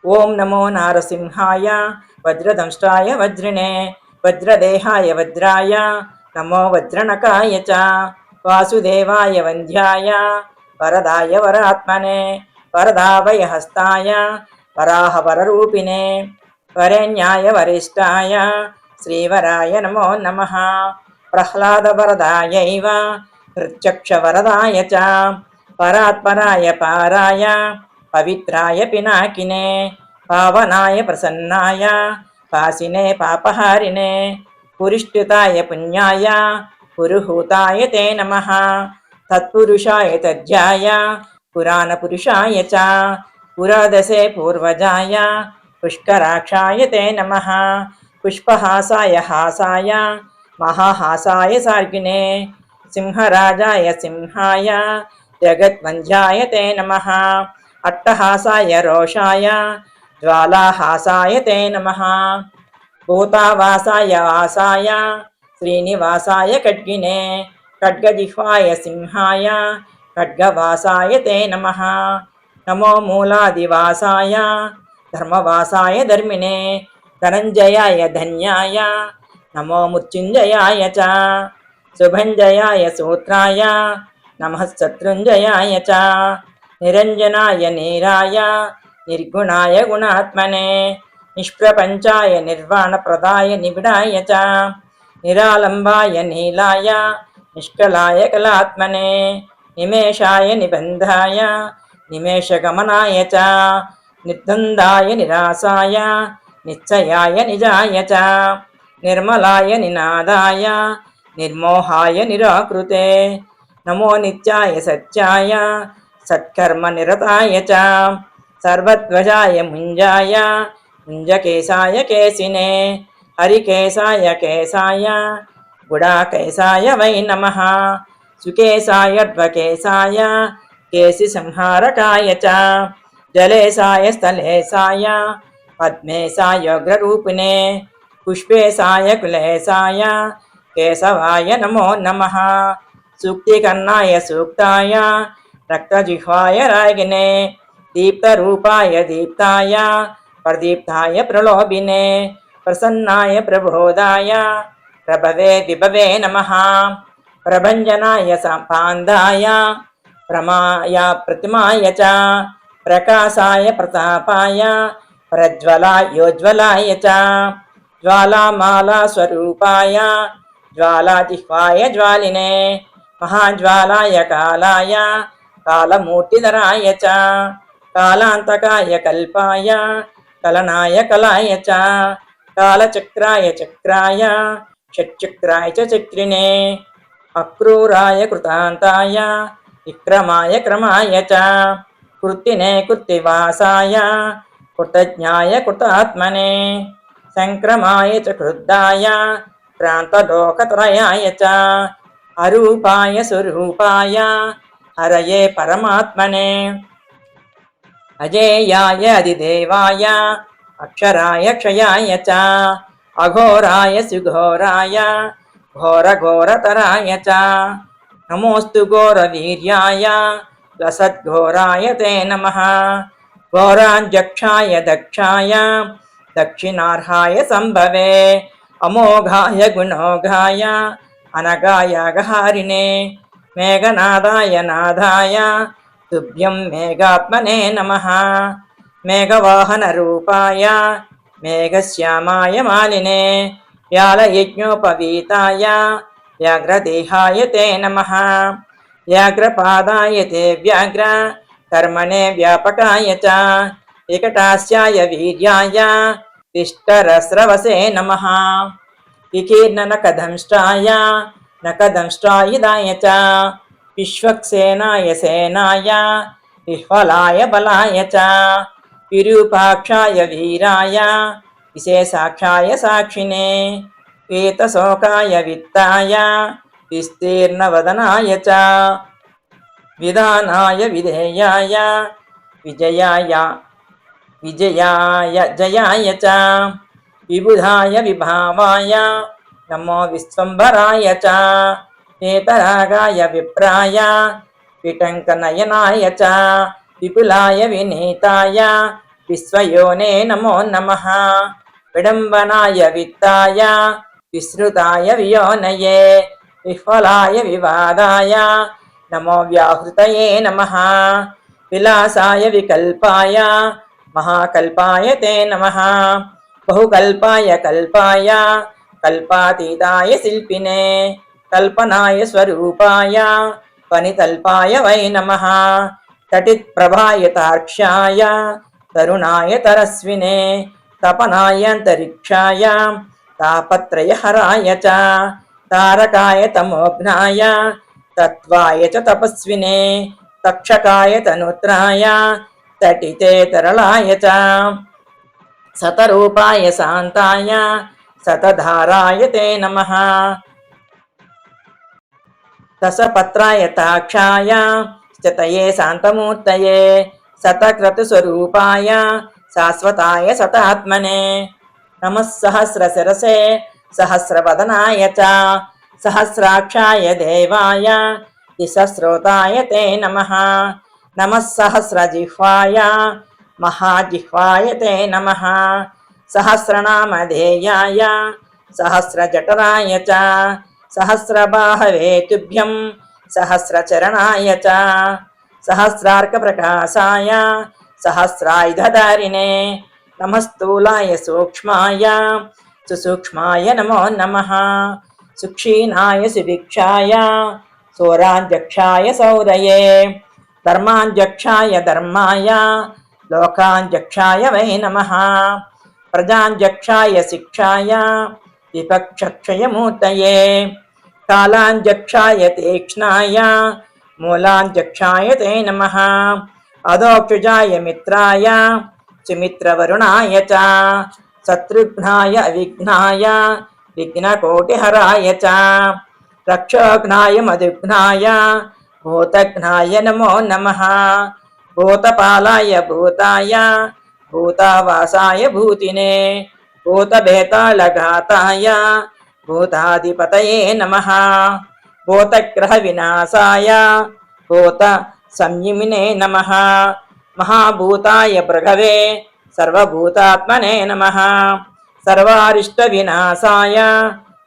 ఓం నమో నారసింహాయ వజ్రదంష్ట్రాయ వజ్రిణే వజ్రదేహాయ వజ్రాయ నమో వజ్రనకాయ చ వాసుదేవాయ వంధ్యాయ వరదాయ వరాత్మనే వరదాభయహస్తాయ వరాహవరరూపిణే వరేణ్యాయ వరిష్టాయ శ్రీవరాయ నమో నమః ప్రహ్లాదవరదాయైవ హృచ్చక్షవరదాయ చ పరాత్పరాయ పారాయ పవిత్రాయ పినాకినే పావనాయ ప్రసన్నాయ పాసినే పాపహారిణే పురిష్టుతాయ పుణ్యాయ పురుహూతాయ తే నమః తత్పురుషాయ తజ్జాయ పురాణపురుషాయ చ పురాదశే పూర్వజాయ పుష్కరాక్షాయ తే నమః పుష్పహాసాయ హాసాయ మహాహాసాయ సార్గిణే సింహరాజాయ సింహాయ జగద్వంద్యాయ తే నమః అట్టహాసాయ రోషాయ జ్వాలాహాసాయ తే నమః భూతావాసాయ వాసాయ శ్రీనివాసాయ ఖడ్గినే ఖడ్గజిహ్వాయ సింహాయ ఖడ్గవాసాయ తే నమః నమో మూలాదివాసాయ ధర్మవాసాయ ధర్మిణే ధనంజయాయ ధన్యాయ నమో మృత్యుంజయాయ చ శుభంజయాయ సూత్రాయ నమః శత్రుంజయాయ చ నిరంజనాయ నీరాయ నిర్గుణాయ గుణాత్మనే నిష్ప్రపంచాయ నిర్వాణప్రదాయ నిబిడాయ చ నిరాలంబాయ నీలాయ నిష్కలాయ కలాత్మనే నిమేషాయ నిబంధాయ నిమేషగమనాయ చ నిర్ద్వందాయ నిరాసాయ నిశ్చయాయ నిజాయ చ నిర్మలాయ నినాదాయ నిర్మోహాయ నిరాకృతే నమో నిత్యాయ సత్యాయ సత్కర్మ నిరతాయ చ సర్వధ్వజాయ ముంజాయ ముంజకేశాయ కేశినే హరికేశాయ కేశాయ గుడాకేశాయ వై నమః సుకేశాయ ధ్వకేశాయ కేశి సంహారకాయ చ జలేశాయ స్థలేశాయ పద్మేశాయోగ్రరూపిణే పుష్పేశాయ కులేశాయ కేశవాయ నమో నమః సూక్తికర్ణాయ సూక్తాయ రక్తజిహ్వాయ రాగినే దీప్తరూపాయ దీప్తాయ ప్రదీప్తాయ ప్రలోభినే ప్రసన్నాయ ప్రబోధాయ ప్రభవే విభవే నమః ప్రభంజనాయ పాందాయ ప్రమాయ ప్రతిమాయ చ ప్రకాశాయ ప్రతాపాయ ప్రజ్వలాయోజ్వలాయ చ జ్వాలామాలా స్వరూపాయ జ్వాలాజిహ్వాయ జ్వాలినే మహాజ్వాలాయ కాలాయ కాలమూర్తిధరాయ చ కాలాంతకాయ కల్పాయ కలనాయ కలాయ చ కాలచక్రాయ చక్రాయ షట్చక్రాయ చ చక్రినే అక్రూరాయ కృతాంతాయ విక్రమాయ క్రమాయ చ కృత్తినే కృత్తివాసాయ కృతజ్ఞాయ కృతాత్మనే సంక్రమాయ చ క్రుద్ధాయ క్రాంతలోకత్రయాయ చ అరూపాయ స్వరూపాయ హరయే పరమాత్మనే అజేయాయ అధిదేవాయ అక్షరాయ క్షయాయ చ అఘోరాయ సుఘోరాయ ఘోరఘోరతరాయ చ నమోస్తు ఘోరవీర్యాయ లసద్ఘోరాయ తే నమః ఘోరాంజక్షాయ దక్షాయ దక్షిణార్హాయ సంభవే అమోఘాయ గుణోఘాయ అనగాయ గహారిణే మేఘనాదాయ నాదాయ తుభ్యం మేఘాత్మనే నమః మేఘవాహన రూపాయ మేఘశ్యామాయ మాలినే వ్యాలయజ్ఞోపవీతాయ వ్యాఘ్రదేహాయ తే నమః వ్యాఘ్రపాదాయ తే వ్యాఘ్ర కర్మణే వ్యాపకాయ చ వికటాస్యాయ వీర్యాయ విష్టరస్రవసే నమః వికీర్ణ నకదంష్టాయ నకదంష్టాయుధాయ చ విశ్వక్సేనాయ సేనాయ విహ్వలాయ బలాయ చ విరూపాక్షాయ వీరాయ విశేషాక్షాయ సాక్షినే పీతశోకాయ విత్తాయ విస్తీర్ణవదనాయ చ విధానాయ విధేయాయ విజయాయ జయాయ చ విబుధాయ విభావాయ నమో విశ్వంభరాయ చ వేతరాగాయ విప్రాయ విటంకనయనాయ చ విపులాయ వినీతాయ విశ్వయోనే నమో నమః. విడంబనాయ విత్తాయ విశ్రుతాయ వియోనయే విహ్వలాయ వివాదాయ నమో వ్యాహృతయే నమః. విలాసాయ వికల్పాయ మహాకల్పాయ తే నమః. బహుకల్పాయ కల్పాయ కల్పాతీతాయ శిల్పినే కల్పనాయ స్వరూపాయ వనితల్పాయ వై నమః. తటిత్ప్రభాయతార్క్ష్యాయ తరుణాయ తరస్వినే తపనాయాంతరిక్షాయ తాపత్రయహరాయ చ తారకాయ తమోఘ్నాయ తత్వాయ చ తపస్వినే తక్షకాయ తనుత్రాయ తటితే తరళాయ చ సతరూపాయ శాంతాయ సతధారాయ తే నమః. దశపత్రాయ తాక్షాయ స్థితయే శాంతమూర్తయే శతక్రతుస్వరూపాయ శాశ్వతాయ సతాత్మనే నమః. సహస్రశిరసే సహస్రవదనాయ చ సహస్రాక్షాయ దేవాయ దిశశ్రోతాయ తే నమః. నమః సహస్రజిహ్వాయ మహాజిహ్వాయ తే నమః. సహస్రనామధేయాయ సహస్రజఠరాయ చ సహస్రబాహవే తుభ్యం సహస్రచరణాయ చ సహస్రార్కప్రకాశాయ సహస్రాయుధధారిణే నమః. సూక్ష్మాయ సుసూక్ష్మాయ నమో నమః. సుక్షీణాయ సుభిక్షాయ సౌరాధ్యక్షాయ సౌరయే ధర్మాధ్యక్షాయ ధర్మాయ లోకాధ్యక్షాయ వై నమః. ప్రజాధ్యక్షాయ శిక్షాయ విపక్షక్షయమూర్తయే కాలాధ్యక్షాయ తీక్ష్ణాయ మూలాధ్యక్షాయ తే నమః. అధోక్షజాయ మిత్రాయ సుమిత్రవరుణాయ చ శత్రుఘ్నాయ అవిఘ్నాయ విఘ్నకోటిహరాయ చ రక్షోఘ్నాయ మధుఘ్నాయ భూతఘ్నాయ నమో నమః. భూతపాలాయ భూతాయ భూతావాసాయ భూతినే భూతభేతాళఘాతాయ భూతాధిపతయే నమః. భూతగ్రహ వినాశాయ భూత సంయమినే నమః. మహాభూతాయ భృగవే సర్వభూతాత్మనే నమః. సర్వారిష్ట వినాశాయ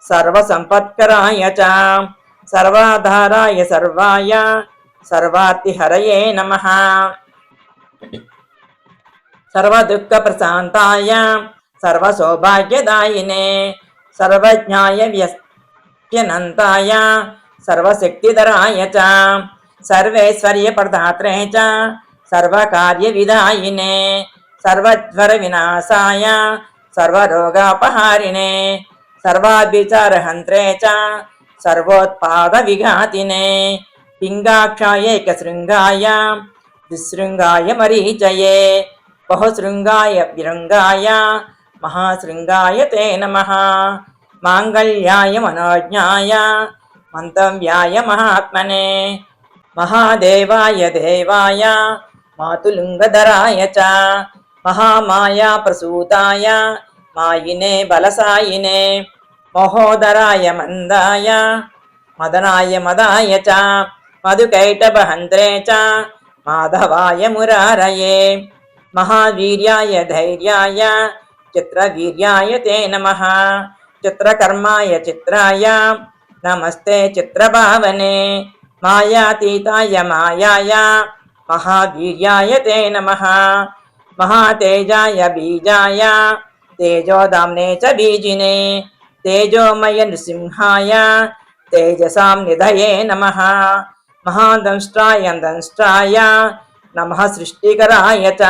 సర్వసంపత్కరాయ చ సర్వాధారాయ సర్వాయ సర్వార్తిహరయే నమః. సర్వదుఃఖ ప్రశాంతాయ సర్వసౌభాగ్యదాయినే సర్వజ్ఞాయ వ్యస్త్యనంతాయ సర్వశక్తిధరాయ చ సర్వైశ్వర్యప్రదాత్రే చ సర్వకార్యవిదాయినే సర్వజ్వర వినాశాయ సర్వరోగాపహారిణే సర్వాభిచారహంత్రే చ సర్వోత్పాద విఘాతినే పింగాక్షాయ ఏకశృంగాయ దుశృంగాయ మరీచయే బహుశృంగాయ విరంగాయ మహాశృంగాయ తే నమః. మాంగళ్యాయ మనోజ్ఞాయ మంతవ్యాయ మహాత్మనే మహాదేవాయ దేవాయ మాతులింగధరాయ చ మహామాయా ప్రసూతాయ మాయినే బలసాయినే మహోదరాయ మందాయ మదనాయ మదాయ చ మధుకైటభహంత్రే చ మాధవాయ మురారయే మహావీర్యాయ ధైర్యాయ చిత్రవీర్యాయ తే నమః. చిత్రకర్మాయ చిత్రాయ నమస్తే చిత్రభావనే మాయాతీతాయ మాయాయ మహావీర్యాయ తే నమః. మహాతేజాయ బీజాయ తేజోదామ్నే చ బీజినే తేజోమయ నృసింహాయ తేజసాం నిధయే నమః. మహాదంష్ట్రాయ దంష్ట్రాయ నమః. సృష్టికరాయ చ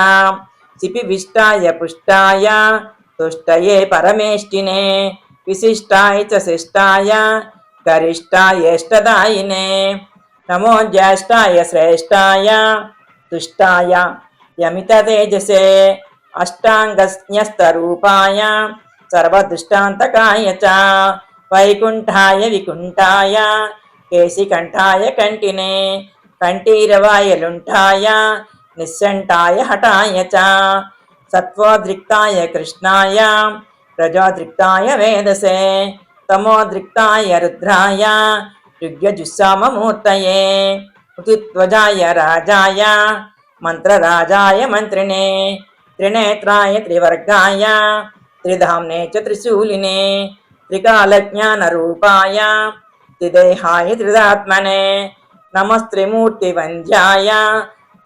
శిపివిష్టాయ పుష్టాయ తుష్టయే పరమేష్టినే విశిష్టాయ చ శిష్టాయ గరిష్టాయేష్టదాయినే నమో జ్యేష్ఠాయ శ్రేష్ఠాయ తుష్టాయ యమిత తేజసే అష్టాంగస్న్యస్తరూపాయ సర్వదుష్టాంతకాయ చ వైకుంఠాయ వికుంఠాయ కేశికంఠాయ కంఠినే కంఠీరవాయ లుంఠాయ నిశ్శంఠాయ హఠాయ చ సత్వోద్రిక్తాయ కృష్ణాయ రజోద్రిక్తాయ వేదసే తమోద్రిక్తాయ రుద్రాయ యుగ్యజుస్సామమూర్తయే ఉతుధ్వజాయ రాజాయ మంత్రరాజాయ మంత్రిణే त्रिनेत्राय त्रिवर्गाय त्रिधाम्ने च त्रिशूलिने त्रिकालज्ञानरूपाय त्रिदेहाय त्रिदात्मने नमस्त्रिमूर्तिवन्द्याय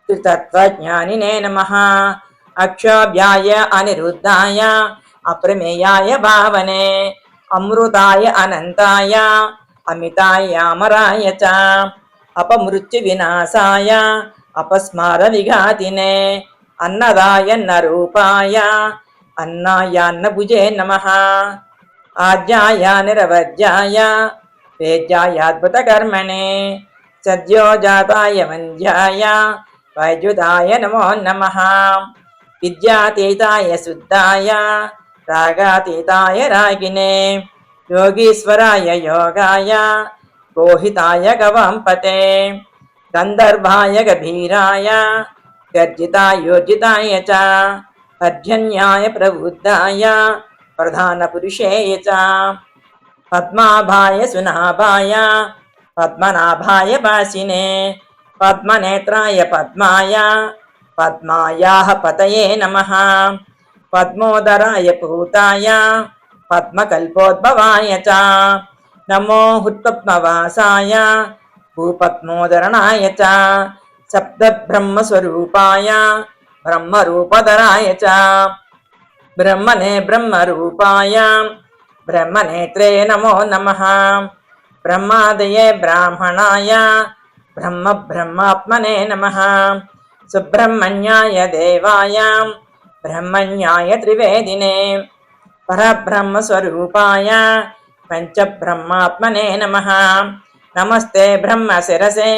त्रितत्त्वज्ञानिने नमः अक्षाभ्याय अनिरुद्धाय अप्रमेयाय भावने अमृताय अनन्ताय अमिताय अमराय च अपमृत्युविनाशाय अपस्मारविघातिने अन्नदाय अन्नायान्नभुजे नमः आज्याय निरवज्याय वेद्यायाद्भुतकर्मणे सद्योजाताय वन्द्याय वैद्युताय नमो नमः विद्यातीताय शुद्धाय रागातीताय रागिने योगीश्वराय योगाय गोहिताय गवांपते गन्धर्वाय गभीराय गर्जितायोर्जिताय च पर्जन्याय प्रबुद्धाय प्रधानपुरुषेय च पद्माभाय सुनाभाय पद्मनाभाय वासिने पद्मनेत्राय पद्माय पद्मायाः पतये नमः पद्मोदराय पूताय पद्मकल्पोद्भवाय च नमो हुत्पद्मवासाय भूपद्मोदरणाय च सप्तब्रह्मस्वरूपाय ब्रह्मरूपधराय च ब्रह्मणे ब्रह्मरूपाय ब्रह्मनेत्रे नमो नमः ब्रह्मादये ब्राह्मणाय ब्रह्मात्मने नमः सुब्रह्मण्याय देवाय ब्रह्मण्याय त्रिवेदिने परब्रह्मस्वरूपाय पंचब्रह्मात्मने नमः नमस्ते ब्रह्मशिरसे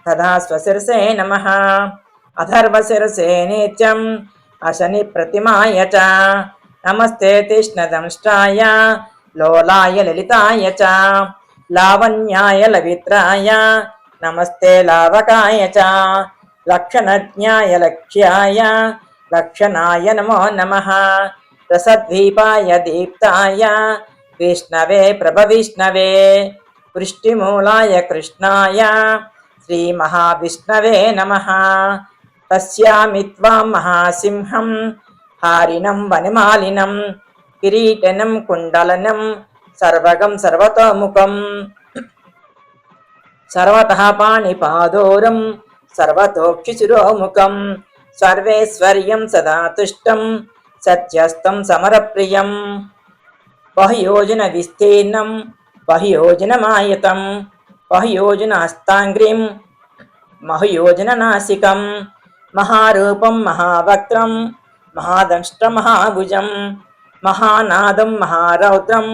तथा स्वशिरसे नमः अथर्वशिरसे नित्यम् अशनिप्रतिमाय च नमस्ते तीक्ष्णदंष्टाय लोलाय ललिताय च लावण्याय लवित्राय नमस्ते लावकाय च लक्षणज्ञाय लक्ष्याय लक्षणाय नमो नमः रसद्वीपाय दीप्ताय विष्णवे प्रभविष्णवे वृष्टिमूलाय कृष्णाय श्रीमहाविष्णवे नमः पश्यामि त्वां महासिंहं हारिणं वनमालिनं किरीटनं कुण्डलनं सर्वगं सर्वतोमुखं सर्वतः पाणिपादोरं सर्वतोक्षिशिरोमुखं सर्वेश्वर्यं सदा तुष्टं सत्यस्तं समरप्रियं बहुयोजनविस्तीर्णं बहुयोजनमायतं बहुयोजनास्ताङ्घ्रिं बहुयोजननासिकं महारूपं महावक्त्रं महादंष्ट्रमहाभुजं महानादं महारौद्रं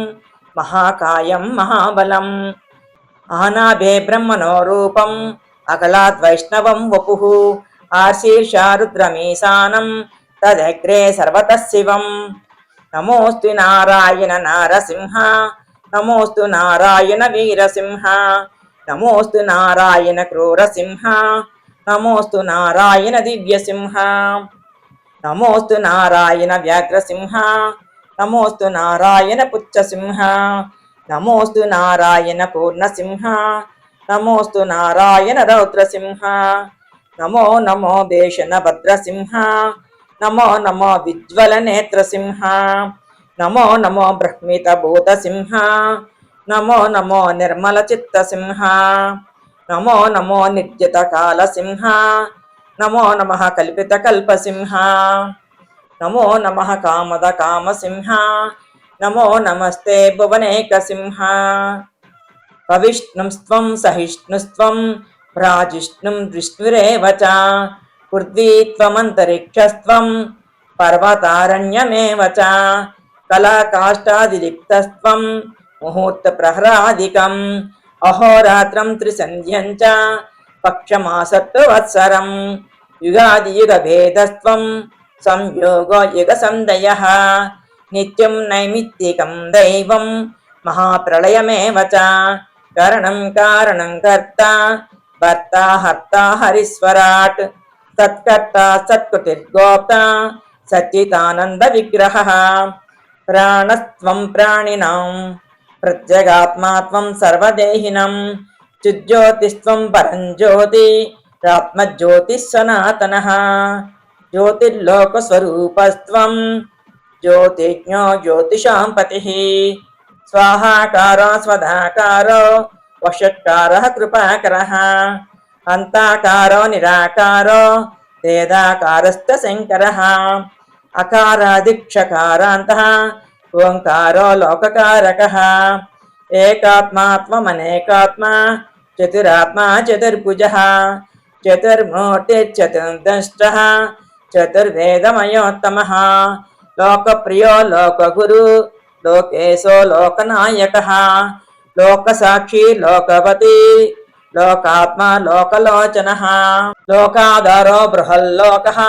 महाकायं महाबलम् आनाभे ब्रह्मणो रूपम् अकलाद् वैष्णवं वपुः आशीर्षा रुद्रमीशानं तदग्रे सर्वतः शिवं नमोऽस्तु नारायण नारसिंह नमोऽस्तु नारायण वीरसिंह नमोऽस्तु नारायण क्रूरसिंह नमोऽस्तु नारायण दिव्यसिंह नमोऽस्तु नारायण व्याघ्रसिंह नमोऽस्तु नारायण पुच्छसिंह नमोऽस्तु नारायण पूर्णसिंह नमोऽस्तु नारायण रौद्रसिंह नमो नमो भीषणभद्रसिंह नमो नमो विज्वलनेत्रसिंह नमो नमो ब्रह्मितभूतसिंह नमो नमो निर्मलचित्तसिंह नमो नमो निर्जितकालसिंह नमो नमः कल्पितकल्पसिंह नमो नमः कामदकामसिंह नमो नमस्ते भुवनेकसिंह कविष्णुस्त्वं सहिष्णुस्त्वं प्राजिष्णुं विष्णुरेव च पृथ्वी त्वमन्तरिक्षस्त्वं पर्वतारण्यमेव च कलाकाष्ठादिलिप्तस्त्वं मुहूर्तप्रहरादिकम् अहोरात्रं त्रिसन्ध्यं च पक्षमासत्ववत्सरं युगादियुगभेदस्त्वं संयोगो युगसन्धयः नित्यं नैमित्तिकं दैवं महाप्रलयमेव च करणं कारणं कर्ता भर्ता हर्ता हरीश्वराट् सत्कर्ता सत्कुटिर्गोप्ता सच्चिदानन्दविग्रहः प्राणस्त्वं प्राणिनां प्रत्यगात्मा त्वं सर्वदेहिनं चिज्योतिस्त्वं परञ्ज्योति आत्मज्योतिः सनातनः ज्योतिर्लोकस्वरूपस्त्वं ज्योतिज्ञो ज्योतिषां पतिः स्वाहाकारो स्वधाकारो वषट्कारः कृपाकरः अन्ताकारो निराकारो वेदाकारश्च शङ्करः अकारादिक्षकारान्तः ओङ्कारो लोककारकः एकात्मा त्वमनेकात्मा चतुरात्मा चतुर्भुजः चतुर्मूर्तिश्चतुर्दष्टः चतुर्वेदमयोत्तमः लोकप्रियो लोकगुरु लोकेशो लोकनायकः लोकसाक्षी लोकपति लोकात्मा लोकलोचनः लोकाधारो बृहल्लोकः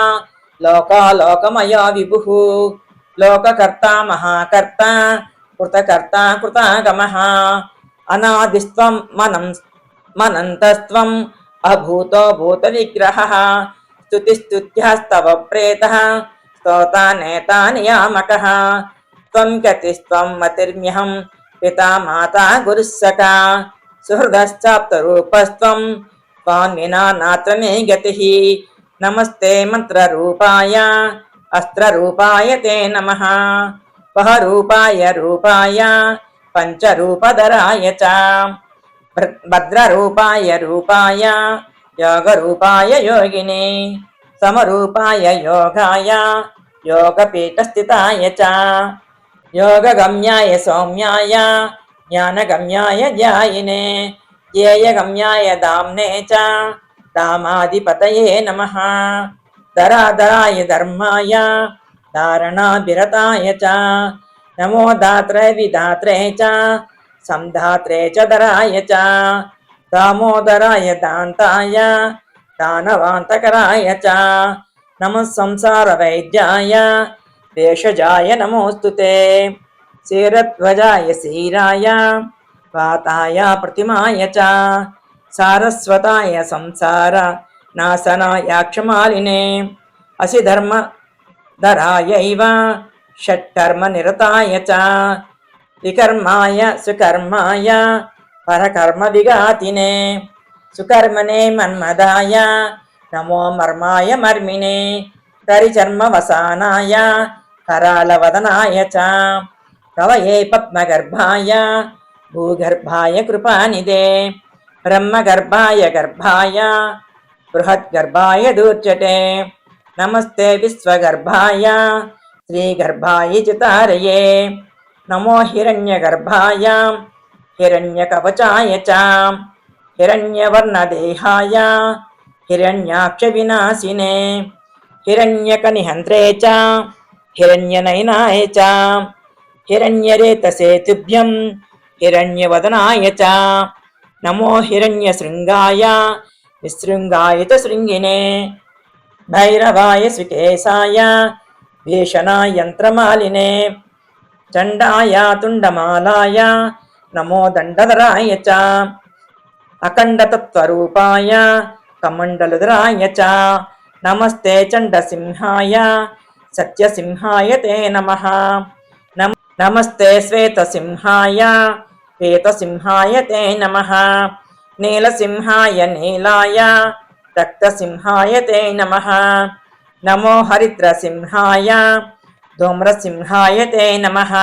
लोकालोकमयो विभुः लोककर्ता महाकर्ता कृतकर्ता कृतागमः अनादिस्त्वं मनन्तस्त्वम् अभूतो भूतविग्रहः स्तुतिस्तुत्यस्तव प्रेतः स्तोता नेता नियामकः त्वं गतिस्त्वं मतिर्म्यहं पिता माता गुरुः सखा सुहृदश्चाप्तरूपस्त्वं त्वान्विना नात्र मे गतिः नमस्ते मन्त्ररूपाय अस्त्ररूपाय ते नमः वहरूपाय रूपाय पञ्चरूपधराय च भद्ररूपाय रूपाय योगरूपाय योगिने समरूपाय योगाय योगपीठस्थिताय च योगगम्याय सौम्याय ज्ञानगम्याय ध्यायिने ध्येयगम्याय दाम्ने च दामाधिपतये नमः धराधराय धर्माय धारणाभिरताय च नमो दात्रे विधात्रे च संधात्रे च धराय च दामोदराय दान्ताय दानवान्तकराय च नमः संसारवैद्याय भेषजाय नमोऽस्तु ते क्षीरध्वजाय क्षीराय वाताय प्रतिमाय च सारस्वताय संसार नाशनाय क्षमालिने असिधर्मधरायैव षट्कर्मनिरताय च विकर्माय सुकर्माय परकर्मविघातिने सुकर्मणे मन्मदाय नमो मर्माय मर्मिणे करिचर्मवसानाय करालवदनाय च कवये पद्मगर्भाय भूगर्भाय कृपानिधे ब्रह्मगर्भाय गर्भाय बृहद्गर्भाय दूर्जटे नमस्ते विश्वगर्भाय श्रीगर्भाय चितारये नमो हिरण्यगर्भाय हिरण्यकवचाय च हिरण्यवर्णदेहाय हिरण्याक्षविनाशिने हिरण्यकनिहन्त्रे च हिरण्यनयनाय च हिरण्यरेतसे तुभ्यं हिरण्यवदनाय च नमो हिरण्यशृङ्गाय विशृङ्गाय च शृङ्गिने भैरवाय सुकेशाय भीषणाय यन्त्रमालिने चण्डाय तुण्डमालाय नमो दण्डधराय च अखण्डतत्त्वरूपाय कमण्डलधराय च नमस्ते चण्डसिंहाय सत्यसिंहाय ते नमः नमस्ते श्वेतसिंहाय श्वेतसिंहाय ते नमः नीलसिंहाय नीलाय रक्तसिंहाय ते नमः नमो हरिद्रसिंहाय धूम्रसिंहाय ते नमः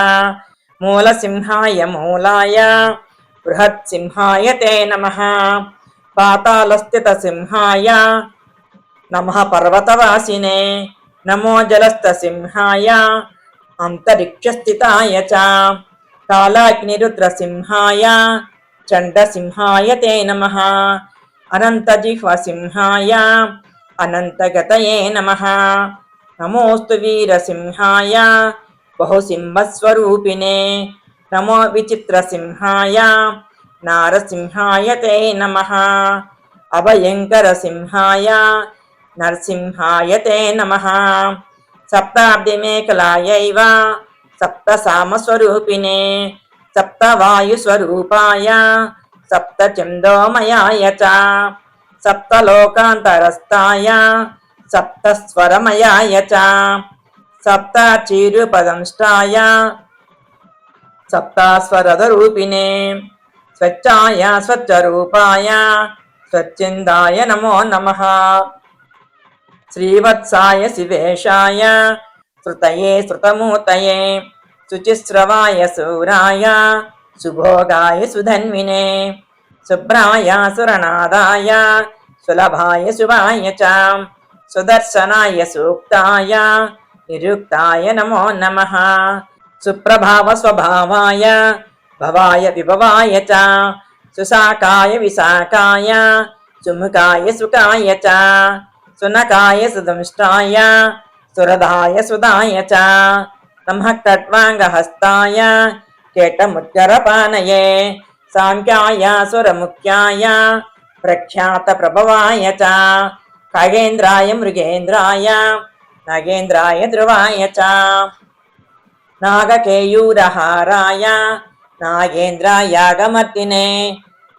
मूलसिंहाय मूलाय बृहत्सिंहाय ते नमः पातालस्थितसिंहाय नमः पर्वतवासिने नमो जलस्थसिंहाय अन्तरिक्षस्थिताय च कालाग्निरुद्रसिंहाय चण्डसिंहाय ते नमः अनन्तजिह्वसिंहाय अनन्तगतये नमः नमोऽस्तु वीरसिंहाय बहुसिंहस्वरूपिणे नमो विचित्रसिंहाय नारसिंहाय ते नमः अभयङ्करसिंहाय नरसिंहाय ते नमः सप्ताब्दिमेकलायैव सप्तसामस्वरूपिणे सप्तवायुस्वरूपाय सप्तचन्दोमयाय च सप्तलोकान्तरस्थाय सप्तस्वरमयाय च सप्तचीरुपदंष्टाय सप्तास्वरदरूपिणे स्वच्छाय स्वच्छरूपाय स्वच्छिन्दाय नमो नमः శ్రీవత్సాయ శివేశాయ శృతయే శృతమూర్తయే శుచిస్రవాయ శూరాయ సుభోగాయ సుధన్వినే శుభ్రాయ సురనాదాయ సులభాయ శుభాయ చ సుదర్శనాయ సూక్తాయ నిరుక్తాయ నమో నమః సుప్రభావ స్వభావాయ భవాయ విభవాయ చ సుశాకాయ విశాకాయ సుముఖాయ సుఖాయ చ సునకాయ సుదంష్టాయ సురదాయ సుదాయ చ నమః ఖట్వాంగహస్తాయ కేటముద్గరపానయే సాంఖ్యాయ సురముఖ్యాయ ప్రఖ్యాత ప్రభవాయ చ ఖగేంద్రాయ మృగేంద్రాయ నగేంద్రాయ ధ్రువాయ చ నాగకేయూరహారాయ నాగేంద్రాయాగమర్తినే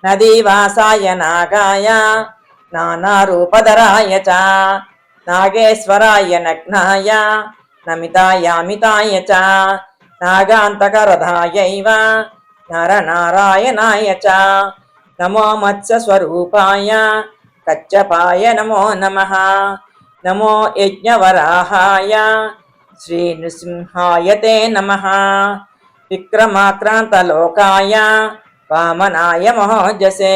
నదీవాసాయ నాగాయ నానారూపధరాయ చ నాగేశ్వరాయ నగ్నాయ నమితాయామితాయ చ నాగాంతకరథాయైవ నరనారాయణాయ చ నమో మత్స్యస్వరూపాయ కచ్చపాయ నమో నమః నమో యజ్ఞవరాహాయ శ్రీనృసింహాయ తే నమః విక్రమాక్రాంతలోకాయ వామనాయ మహోజసే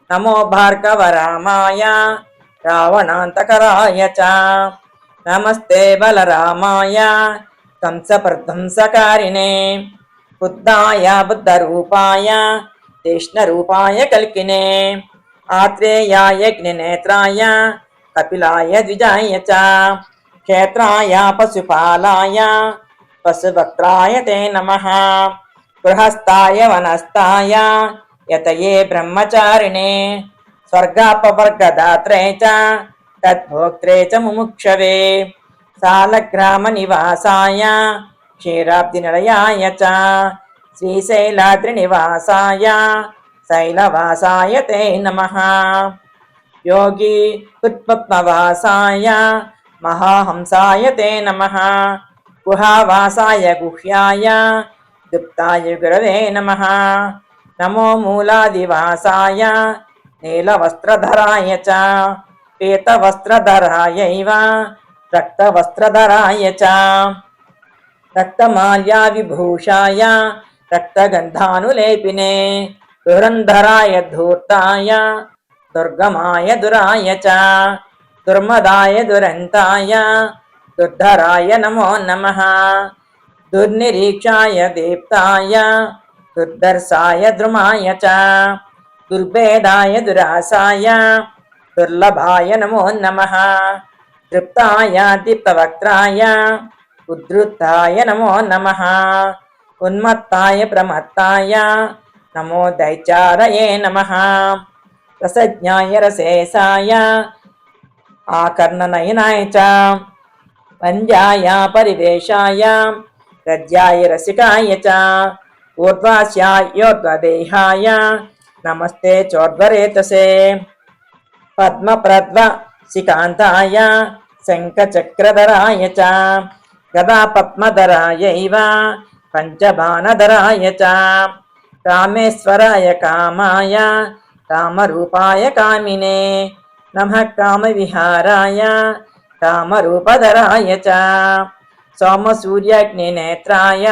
నమో భార్గవరామాయ రావణాంతకరాయ చ నమస్తే బలరామాయ కంసప్రధ్వంసకారిణే బుద్ధాయ బుద్ధరూపాయ కృష్ణరూపాయ కల్కినే ఆత్రేయాయ అగ్నినేత్రాయ కపిలాయ ద్విజాయ చ క్షేత్రాయ పశుపాలాయ పశువక్త్రాయ తే నమః గృహస్థాయ వనస్థాయ యతయే బ్రహ్మచారిణే స్వర్గాపవర్గదాత్రే చ తద్భోక్త్రే చ ముముక్షవే సాలగ్రామనివాసాయ క్షీరాబ్ధినిలయాయ చ శ్రీశైలాద్రినివాసాయ శైలవాసాయ తే నమః యోగి ఉత్పద్మవాసాయ మహాహంసాయ తే నమః గుహావాసాయ గుహ్యాయ గుప్తాయ గురవే నమః నమో మూలాదివాసాయ నీలవస్త్రధరాయ చ పీతవస్త్రధరాయైవ రక్తవస్త్రధరాయ చ రక్తమాల్యావిభూషాయ రక్తగంధానులేపినే దురంధరాయ ధూర్తాయ దుర్గమాయ దురాయ చ దుర్మదాయ దురంతాయ దుర్ధరాయ నమో నమః దుర్నిరీక్షాయ దీప్తాయ దుర్దర్శాయ ద్రుమాయ చ దుర్భేదాయ దురాసాయ దుర్లభాయ నమో నమః తృప్తాయ దీప్తవక్త్రాయ ఉద్ధృతాయ నమో నమః ఉన్మత్తాయ ప్రమత్తాయ నమో దైత్యారయే నమః రసజ్ఞాయ రసేశాయ ఆకర్ణనయనాయ చ పంజాయ పరివేశాయ గద్యాయ రసికాయ చ ఊర్ధ్వాస్యాయోర్ధ్వదేహాయ నమస్తే చోర్ధ్వరేతసే పద్మప్రద్వ శికాంతాయ శంఖచక్రధరాయ చ గదాపద్మధరాయైవ పంచబాణధరాయ చ కామేశ్వరాయ కామాయ కామరూపాయ కామినే నమః కామవిహారాయ కామరూపధరాయ చ సోమసూర్యాగ్నినేత్రాయ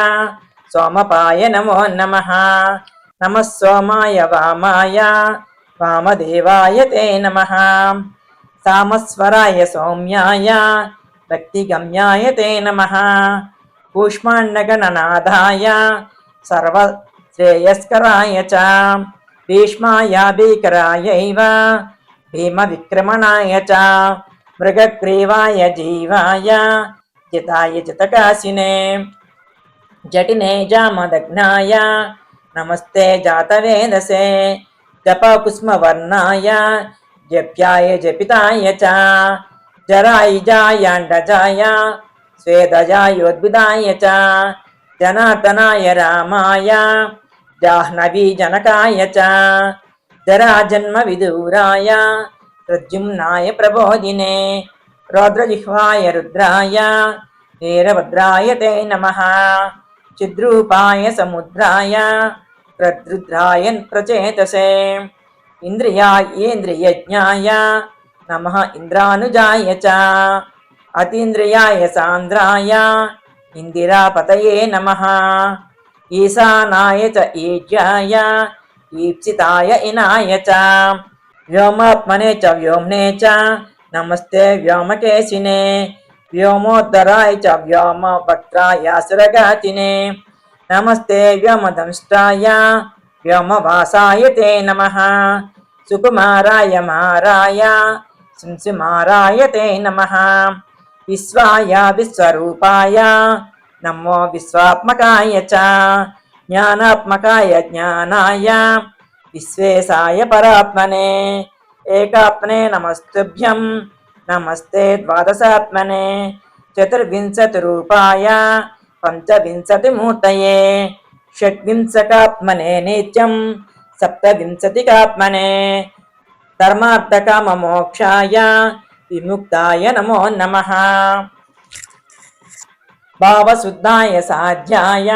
సోమపాయ నమో నమః నమః సోమాయ వామాయ వామదేవాయ తే నమః సామస్వరాయ సౌమ్యాయ భక్తిగమ్యాయ తే నమః కూష్మాండగణనాథాయ సర్వశ్రేయస్కరాయ చ భీష్మాయ భీకరాయైవ భీమవిక్రమణాయ చ మృగగ్రీవాయ జీవాయ జితాయ జితకాశినే జటినే జామదగ్నాయ నమస్తే జాతవేదసే జపకుస్మవర్ణాయ జప్యాయ జపితాయ చ జరాయిజాయాండజాయ స్వేదజాయోద్భిదాయ చ జనార్దనాయ రామాయ జాహ్నవీ జనకాయ చ జరాజన్మ విదూరాయ ప్రద్యుమ్నాయ ప్రబోధినే రౌద్రజిహ్వాయ రుద్రాయ వీరభద్రాయ తే నమః చిద్రూపాయ సముద్రాయ ప్రద్రుద్రాయ ప్రచేతసే ఇంద్రియాయేంద్రియజ్ఞాయ నమః ఇంద్రానుజాయ చ అతీంద్రియాయ సాంద్రాయ ఇందిరాపతయే నమః ఈశానాయ చ ఈజ్యాయ ఈప్సితాయ ఇనాయ చ వ్యోమాత్మనే చ వ్యోమ్నే చ నమస్తే వ్యోమకేశినే వ్యోమోత్తరాయ చ వ్యోమవక్త్రాయ సురగాతినే నమస్తే వ్యోమదంష్ట్రాయ వ్యోమవాసాయ తే నమః సుకుమారాయ మారాయ శంసుమారాయ తే నమః విశ్వాయ విశ్వరూపాయ నమో విశ్వాత్మకాయ చ జ్ఞానాత్మకాయ జ్ఞానాయ విశ్వేశాయ పరాత్మనే ఏకాత్మనే నమస్తుభ్యం నమస్తే ద్వాదశాత్మనే చతుర్వింశతిరూపాయ పంచవింశతిమూర్తయే షడ్వింశకాత్మనే నిత్యం సప్తవింశతికాత్మనే ధర్మార్థకామమోక్షాయ విముక్తాయ నమో నమః భావశుద్ధాయ సాధ్యాయ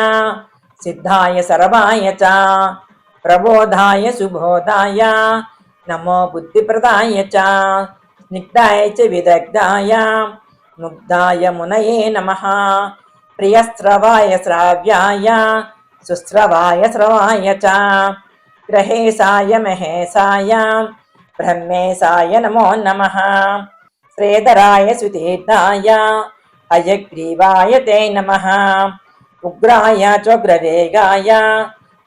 సిద్ధాయ సర్వాయ చ ప్రబోధాయ సుబోధాయ నమో బుద్ధిప్రదాయ చ స్నిగ్ధాయ చ విదగ్ధాయ ముగ్ధాయ మునయే నమః ప్రియశ్రవాయ శ్రావ్యాయ సుశ్రవాయ శ్రవాయ చ గ్రహేశాయ మహేశాయ బ్రహ్మేశాయ నమో నమః శ్రీధరాయ సుతీర్థాయ హయగ్రీవాయ తే నమః ఉగ్రాయ చోగ్రవేగాయ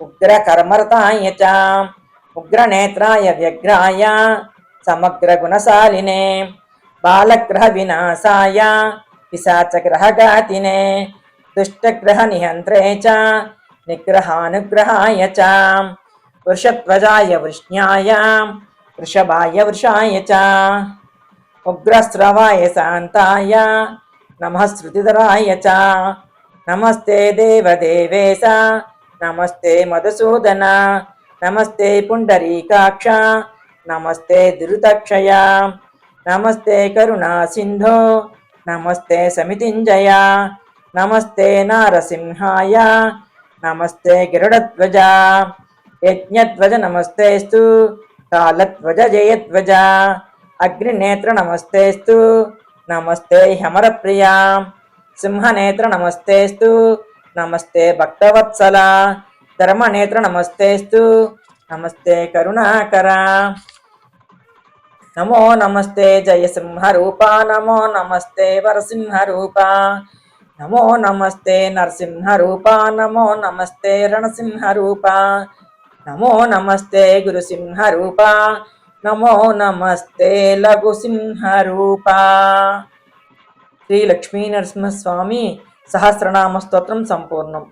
ఉగ్రకర్మరతాయ చ ఉగ్రనేత్రాయ వ్యగ్రాయ సమగ్రగుణశాలినే బాలగ్రహ వినాశాయ పిశాచగ్రహఘాతినే దుష్టగ్రహనిహంత్రే చ నిగ్రహానుగ్రహాయ చ వృషధ్వజాయ వృష్ణ్యాయ వృషభాయ వృషాయ చ ఉగ్రస్రవాయ శాంతాయ నమః శృతిధరాయ చ నమస్తే దేవదేవేశ నమస్తే మధుసూదన నమస్తే పుండరీకాక్ష నమస్తే దురితక్షయ నమస్తే కరుణా సింధో నమస్తే సమితింజయ నమస్తే నారసింహాయ నమస్తే గరుడధ్వజ యజ్ఞధ్వజ నమస్తేస్తు కాలధ్వజ జయధ్వజ అగ్నినేత్ర నమస్తేస్తు నమస్తే హమరప్రియ సింహనేత్ర నమస్తేస్తు నమస్తే భక్తవత్సల ధర్మనేత్ర నమస్తేస్తు నమస్తే కరుణాకర నమో నమస్తే జయసింహరూప నమో నమస్తే వరసింహరూప నమో నమస్తే నరసింహరూప నమో నమస్తే రణసింహరూప నమో నమస్తే గురుసింహరూప నమో నమస్తే లఘుసింహరూప. శ్రీ లక్ష్మీ నరసింహస్వామి సహస్రనామ స్తోత్రం సంపూర్ణం.